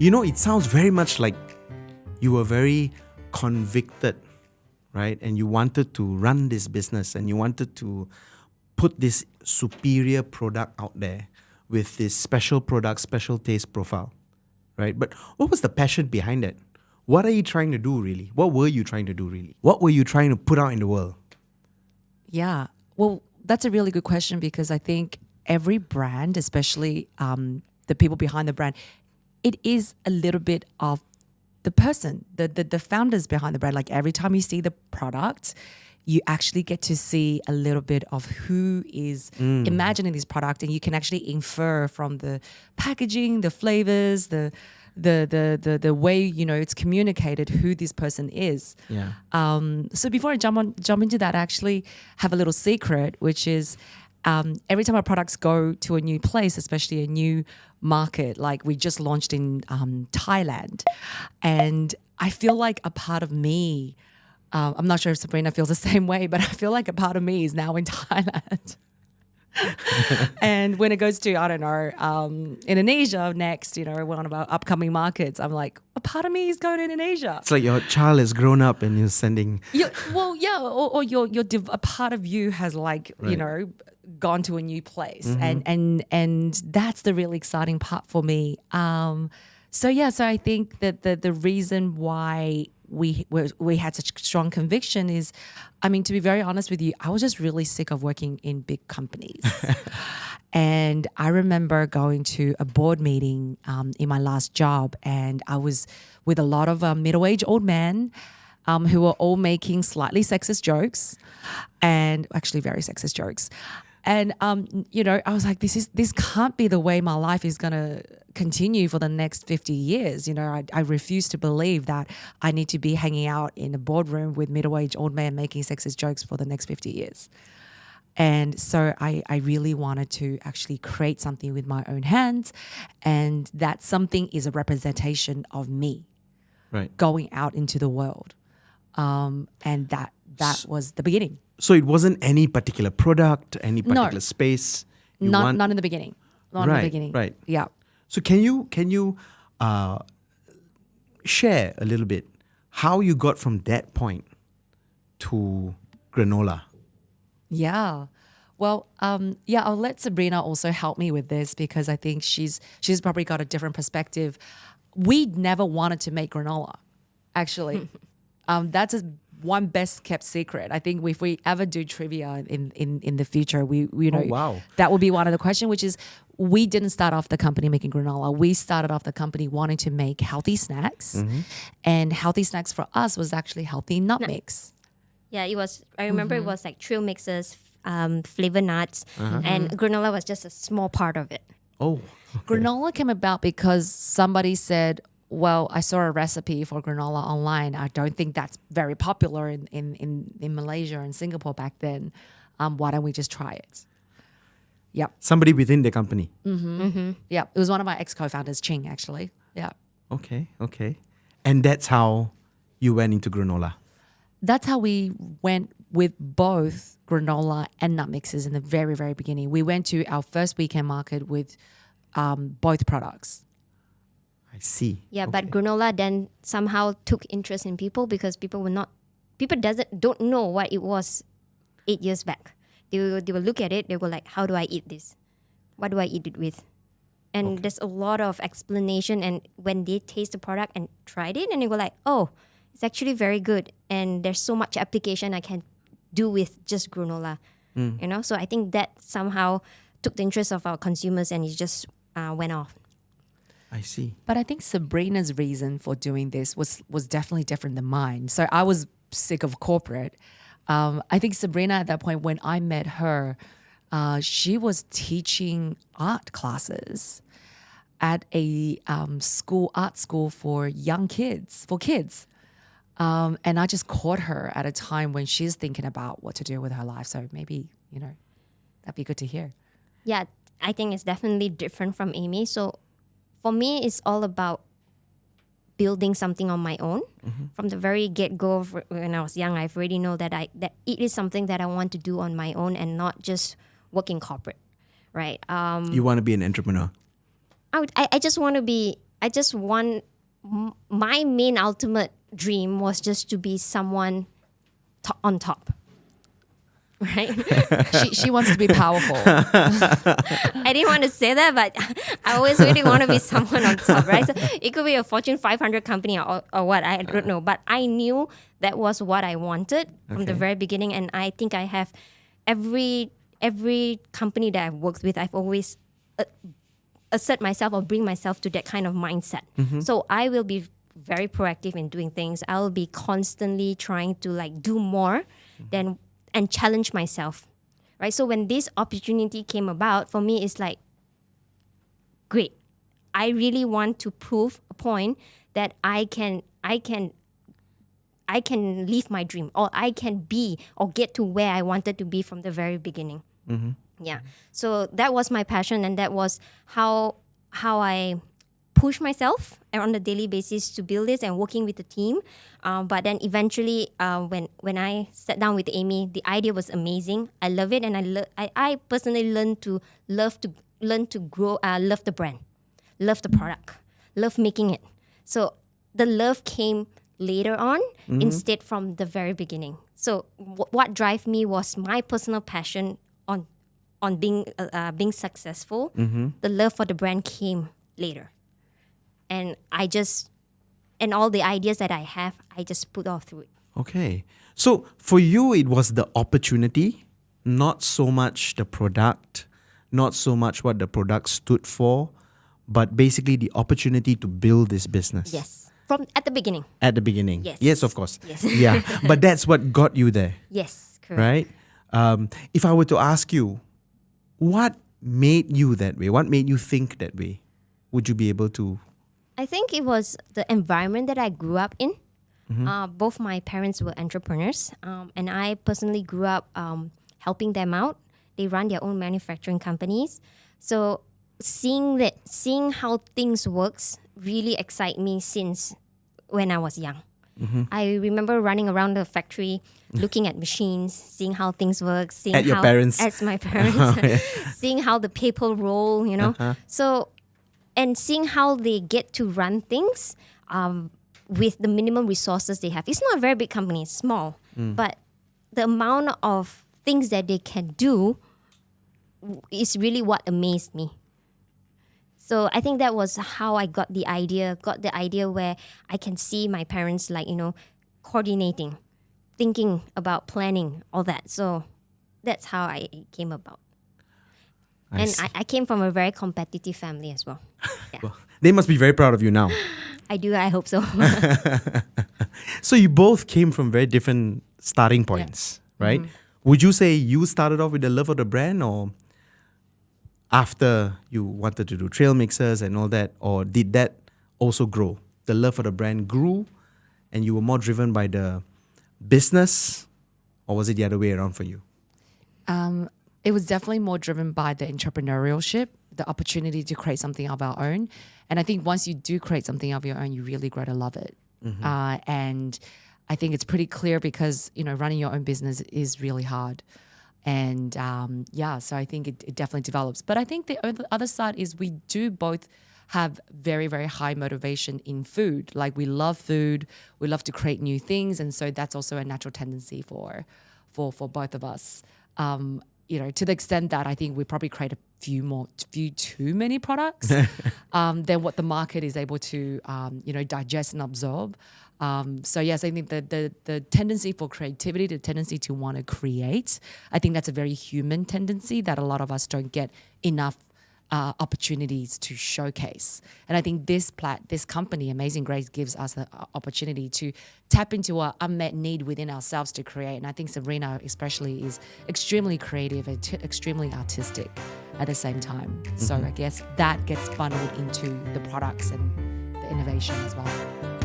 It sounds very much like you were very convicted, right? And you wanted to run this business and you wanted to put this superior product out there with this special product, special taste profile, right? But what was the passion behind it? What are you trying to do really? What were you trying to do really? What were you trying to put out in the world? Yeah, well, that's a really good question because I think every brand, especially the people behind the brand, it is a little bit of the person, the founders behind the brand. Like every time you see the product, you actually get to see a little bit of who is imagining this product, and you can actually infer from the packaging, the flavors, the way it's communicated who this person is. Yeah. So before I jump into that, I actually have a little secret, which is every time our products go to a new place, especially a new market, like we just launched in Thailand, and I feel like a part of me, I'm not sure if Sabrina feels the same way, but I feel like a part of me is now in Thailand. And when it goes to, I don't know, Indonesia next, one of our upcoming markets, I'm like, a part of me is going to Indonesia. It's like your child has grown up and you're sending... or a part of you has gone to a new place. Mm-hmm. And that's the really exciting part for me. So I think that the reason why we had such strong conviction is, to be very honest with you, I was just really sick of working in big companies. And I remember going to a board meeting in my last job, and I was with a lot of middle-aged old men who were all making slightly sexist jokes, and actually very sexist jokes. And I was like, this can't be the way my life is gonna continue for the next 50 years. I refuse to believe that I need to be hanging out in a boardroom with middle-aged old men making sexist jokes for the next 50 years. And so I really wanted to actually create something with my own hands, and that something is a representation of me, right, going out into the world. And that was the beginning. So it wasn't any particular product, any particular space? Not in the beginning. Not in the beginning. Right. Yeah. So can you share a little bit how you got from that point to Granola? Yeah. Well, I'll let Sabrina also help me with this because I think she's probably got a different perspective. We never wanted to make granola, actually. That's one best kept secret. I think if we ever do trivia in the future, that will be one of the questions, which is we didn't start off the company making granola. We started off the company wanting to make healthy snacks. Mm-hmm. And healthy snacks for us was actually healthy nut mix. Yeah, it was. I remember it was like trail mixes, flavor nuts, and granola was just a small part of it. Oh. Okay. Granola came about because somebody said, well, I saw a recipe for granola online. I don't think that's very popular in Malaysia and Singapore back then. Why don't we just try it? Yep. Somebody within the company? Mm-hmm. Mm-hmm. Yeah. It was one of my ex-co-founders, Ching, actually. Yeah. Okay. And that's how you went into granola? That's how we went with both granola and nut mixes in the very, very beginning. We went to our first weekend market with both products. I see. Yeah, okay. But granola then somehow took interest in people because people don't know what it was 8 years back. They will look at it, they were like, how do I eat this? What do I eat it with? And there's a lot of explanation, and when they taste the product and tried it, and they were like, oh, it's actually very good, and there's so much application I can do with just granola. So I think that somehow took the interest of our consumers, and it just went off. I see. But I think Sabrina's reason for doing this was definitely different than mine. So I was sick of corporate. I think Sabrina at that point, when I met her, she was teaching art classes at a art school for young kids, and I just caught her at a time when she's thinking about what to do with her life. So maybe, that'd be good to hear. Yeah, I think it's definitely different from Amy. So for me, it's all about building something on my own. Mm-hmm. From the very get-go, when I was young, I've already know that it is something that I want to do on my own and not just work in corporate, right? You want to be an entrepreneur? I just want to be I just want my main ultimate dream was just to be someone on top. Right? She wants to be powerful. I didn't want to say that, but I always really want to be someone on top, right? So it could be a Fortune 500 company or what, I don't know. But I knew that was what I wanted from the very beginning. And I think I have every company that I've worked with, I've always assert myself or bring myself to that kind of mindset. So I will be very proactive in doing things. I will be constantly trying to like do more and challenge myself, right? So when this opportunity came about, for me, it's like, great. I really want to prove a point that I can live my dream, or I can be or get to where I wanted to be from the very beginning. Yeah. So that was my passion, and that was how I push myself on a daily basis to build this and working with the team. But then eventually, when I sat down with Amy, the idea was amazing. I love it, and I personally learned to grow, love the brand, love the product, love making it. So the love came later on instead from the very beginning. So what drive me was my personal passion on being successful. The love for the brand came later. And and all the ideas that I have, I just put all through it. Okay. So for you, it was the opportunity, not so much the product, not so much what the product stood for, but basically the opportunity to build this business. Yes. From at the beginning. At the beginning. Yes. Yes, of course. Yes. Yeah. But that's what got you there, Yes, correct. right? If I were to ask you, what made you that way? What made you think that way? Would you be able to? I think it was the environment that I grew up in. Both my parents were entrepreneurs, and I personally grew up helping them out. They run their own manufacturing companies. So seeing how things works really excite me since when I was young. I remember running around the factory, looking at machines, seeing how things work, seeing At your parents? As my parents, seeing how the paper roll, So, and seeing how they get to run things with the minimum resources they have. It's not a very big company, it's small, but the amount of things that they can do is really what amazed me. So I think that was how I got the idea where I can see my parents coordinating, thinking about planning, all that. So that's how I came about. I came from a very competitive family as well. Yeah. Well, they must be very proud of you now. I do, I hope so. So you both came from very different starting points, right? Would you say you started off with the love of the brand, or after you wanted to do trail mixers and all that, or did that also grow? The love for the brand grew and you were more driven by the business, or was it the other way around for you? It was definitely more driven by the entrepreneurship, the opportunity to create something of our own. And I think once you do create something of your own, you really grow to love it. And I think it's pretty clear because, running your own business is really hard. And so I think it definitely develops. But I think the other side is we do both have very, very high motivation in food. Like we love food, we love to create new things. And so that's also a natural tendency for both of us. To the extent that I think we probably create a few too many products than what the market is able to, digest and absorb. So yes, I think the tendency for creativity, the tendency to want to create, I think that's a very human tendency that a lot of us don't get enough opportunities to showcase. And I think this company, Amazin Graze, gives us the opportunity to tap into our unmet need within ourselves to create. And I think Sabrina especially is extremely creative and extremely artistic at the same time. So I guess that gets funneled into the products and the innovation as well.